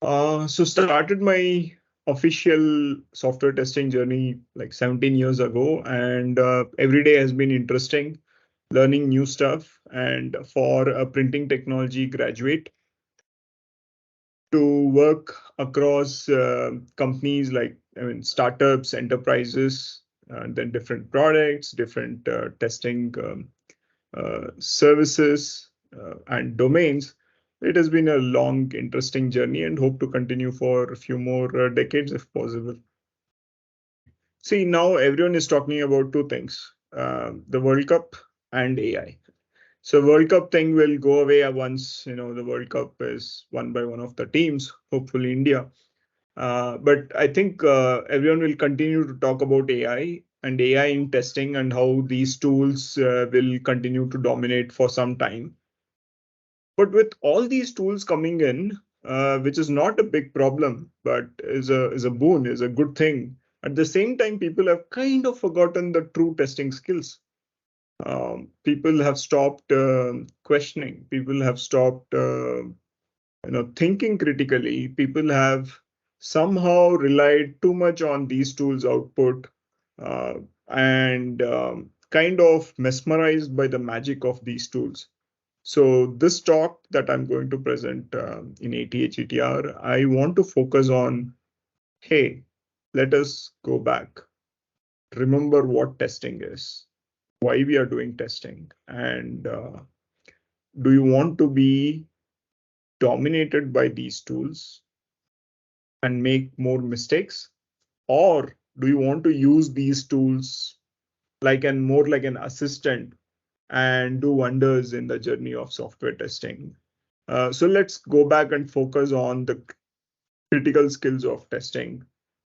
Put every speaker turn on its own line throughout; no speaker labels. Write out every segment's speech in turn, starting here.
So started my official software testing journey like 17 years ago, and every day has been interesting, learning new stuff. And for a printing technology graduate to work across companies like startups, enterprises, and then different products, different testing services and domains. It has been a long, interesting journey and hope to continue for a few more decades if possible. See, now everyone is talking about two things, the World Cup and AI. So World Cup thing will go away once the World Cup is won by one of the teams, hopefully India. But I think everyone will continue to talk about AI and AI in testing and how these tools will continue to dominate for some time. But with all these tools coming in, which is not a big problem, but is a boon, is a good thing. At the same time, people have kind of forgotten the true testing skills. People have stopped questioning. People have stopped, thinking critically. People have somehow relied too much on these tools' output uh, and kind of mesmerized by the magic of these tools. So this talk that I'm going to present in ATH I want to focus on, hey, let us go back. Remember what testing is, why we are doing testing, and do you want to be dominated by these tools and make more mistakes? Or do you want to use these tools more like an assistant and do wonders in the journey of software testing? So let's go back and focus on the critical skills of testing,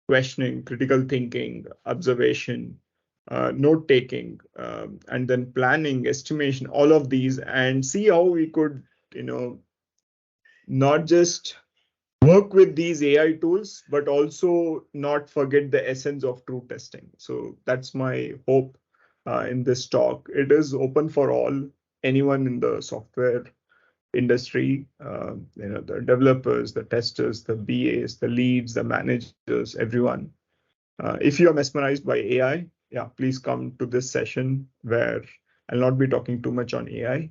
questioning, critical thinking, observation, note taking, and then planning, estimation, all of these, and see how we could, not just work with these AI tools, but also not forget the essence of true testing. So that's my hope in this talk. It is open for all, anyone in the software industry, the developers, the testers, the BAs, the leads, the managers, everyone. If you are mesmerized by AI, yeah, please come to this session where I'll not be talking too much on AI,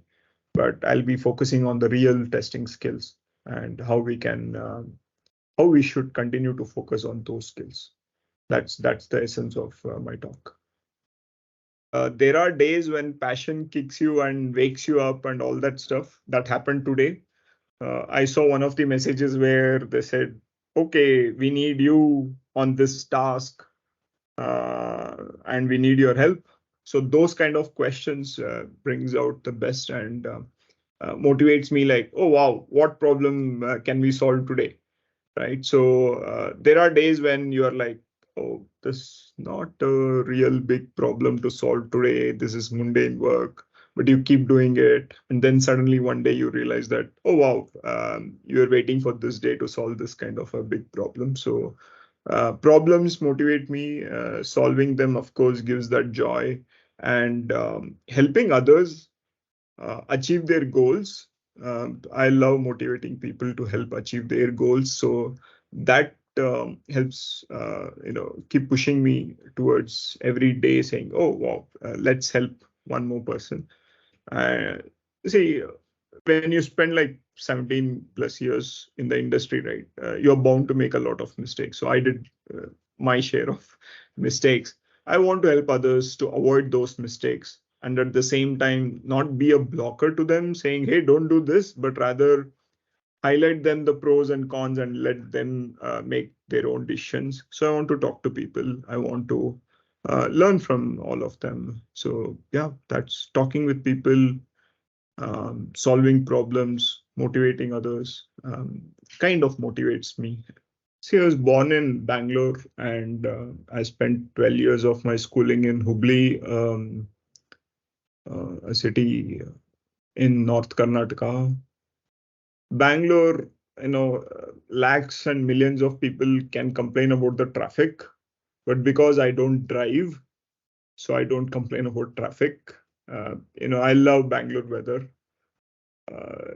but I'll be focusing on the real testing skills and how we should continue to focus on those skills. That's the essence of my talk. There are days when passion kicks you and wakes you up and all that stuff. That happened today. I saw one of the messages where they said, okay, we need you on this task and we need your help. So those kind of questions brings out the best and motivates me like, oh, wow, what problem can we solve today? Right. So there are days when you are like, oh, this is not a real big problem to solve today. This is mundane work, but you keep doing it. And then suddenly one day you realize that, oh, wow, you're waiting for this day to solve this kind of a big problem. So problems motivate me. Solving them, of course, gives that joy. And helping others achieve their goals. I love motivating people to help achieve their goals. So that helps, keep pushing me towards every day saying, oh, wow, let's help one more person. Uh, See, when you spend like 17 plus years in the industry, right, you're bound to make a lot of mistakes. So I did my share of mistakes. I want to help others to avoid those mistakes and at the same time not be a blocker to them saying, hey, don't do this, but rather highlight them the pros and cons and let them make their own decisions. So I want to talk to people. I want to learn from all of them. So yeah, that's talking with people, solving problems, motivating others, kind of motivates me. See, I was born in Bangalore and I spent 12 years of my schooling in Hubli, a city in North Karnataka. Bangalore, lakhs and millions of people can complain about the traffic, but because I don't drive, so I don't complain about traffic. I love Bangalore weather. Uh,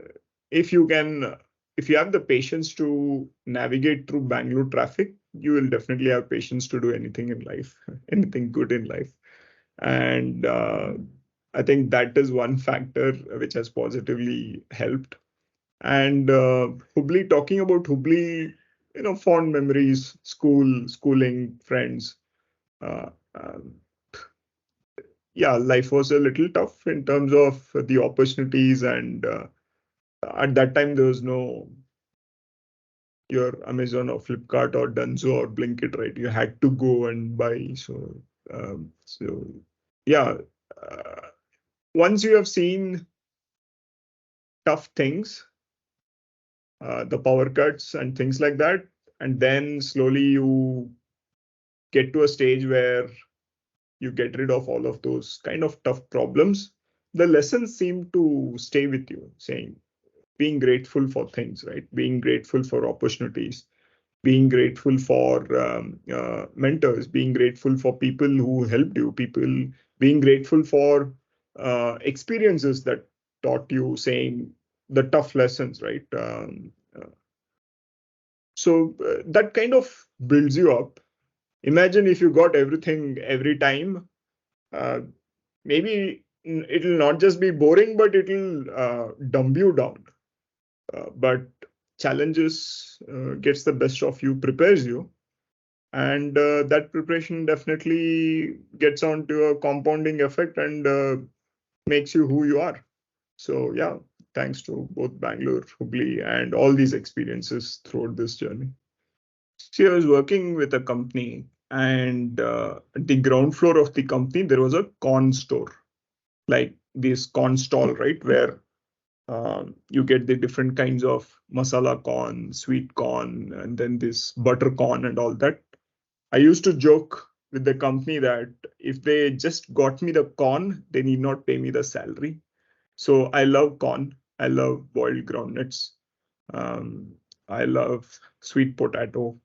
if you can if you have the patience to navigate through Bangalore traffic, you will definitely have patience to do anything in life, anything good in life. And I think that is one factor which has positively helped. And Hubli, talking about Hubli, fond memories, schooling, friends. Uh, um, yeah, life was a little tough in terms of the opportunities, and at that time there was no your Amazon or Flipkart or Dunzo or Blinkit, right? You had to go and buy. So yeah, uh, once you have seen tough things, the power cuts and things like that, and then slowly you get to a stage where you get rid of all of those kind of tough problems, the lessons seem to stay with you, saying being grateful for things, right? Being grateful for opportunities, being grateful for mentors, being grateful for people who helped you, people being grateful for experiences that taught you, saying the tough lessons, right? So that kind of builds you up. Imagine if you got everything every time, uh, maybe it'll not just be boring, but it'll dumb you down. But challenges gets the best of you, prepares you, and that preparation definitely gets onto a compounding effect and makes you who you are. So yeah, thanks to both Bangalore, Hubli, and all these experiences throughout this journey. See, I was working with a company, and at the ground floor of the company, there was a corn store, like this corn stall, right, where you get the different kinds of masala corn, sweet corn, and then this butter corn and all that. I used to joke with the company that if they just got me the corn, they need not pay me the salary. So I love corn. I love boiled groundnuts. Um, I love sweet potato.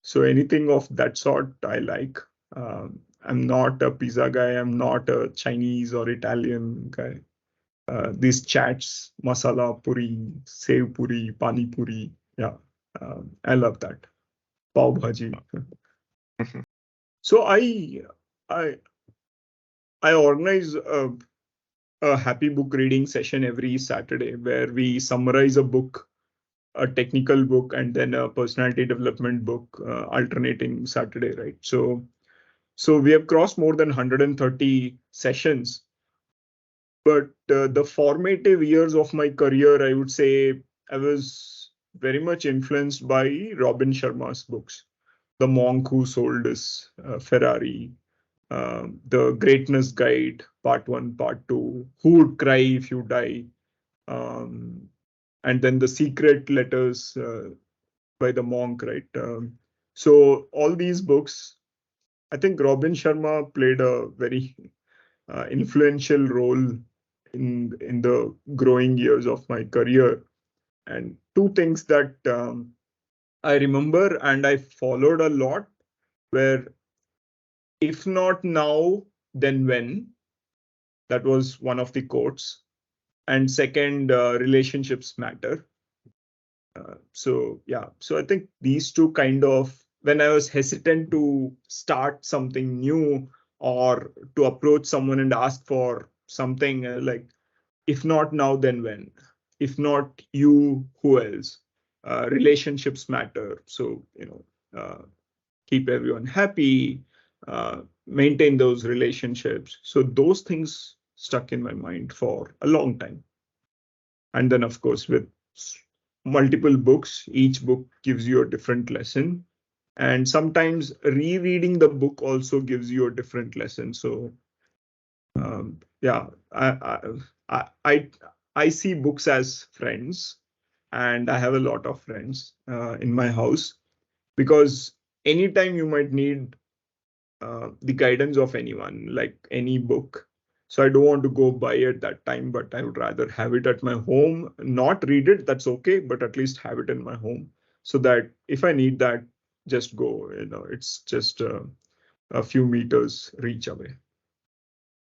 So anything of that sort, I like. I'm not a pizza guy. I'm not a Chinese or Italian guy. These chats, masala puri, sev puri, pani puri. Yeah, I love that. Pav bhaji. So I I organize a happy book reading session every Saturday where we summarize a book, a technical book, and then a personality development book, alternating Saturday, right? So we have crossed more than 130 sessions, but the formative years of my career, I would say I was very much influenced by Robin Sharma's books. The Monk Who Sold His Ferrari, The Greatness Guide, Part 1, Part 2, Who Would Cry If You Die, um, and then The Secret Letters by the Monk, right? So all these books, I think Robin Sharma played a very influential role in the growing years of my career. And two things that I remember and I followed a lot were, if not now, then when? That was one of the quotes. And second, relationships matter. So I think these two kind of, when I was hesitant to start something new or to approach someone and ask for something, like, if not now, then when? If not you, who else? Relationships matter. So, keep everyone happy, maintain those relationships. So those things stuck in my mind for a long time. And then, of course, with multiple books, each book gives you a different lesson. And sometimes rereading the book also gives you a different lesson. So, yeah, I see books as friends, and I have a lot of friends in my house, because anytime you might need the guidance of anyone, like any book. So I don't want to go buy it that time, but I would rather have it at my home, not read it, that's okay, but at least have it in my home so that if I need that, just go, it's just a few meters reach away.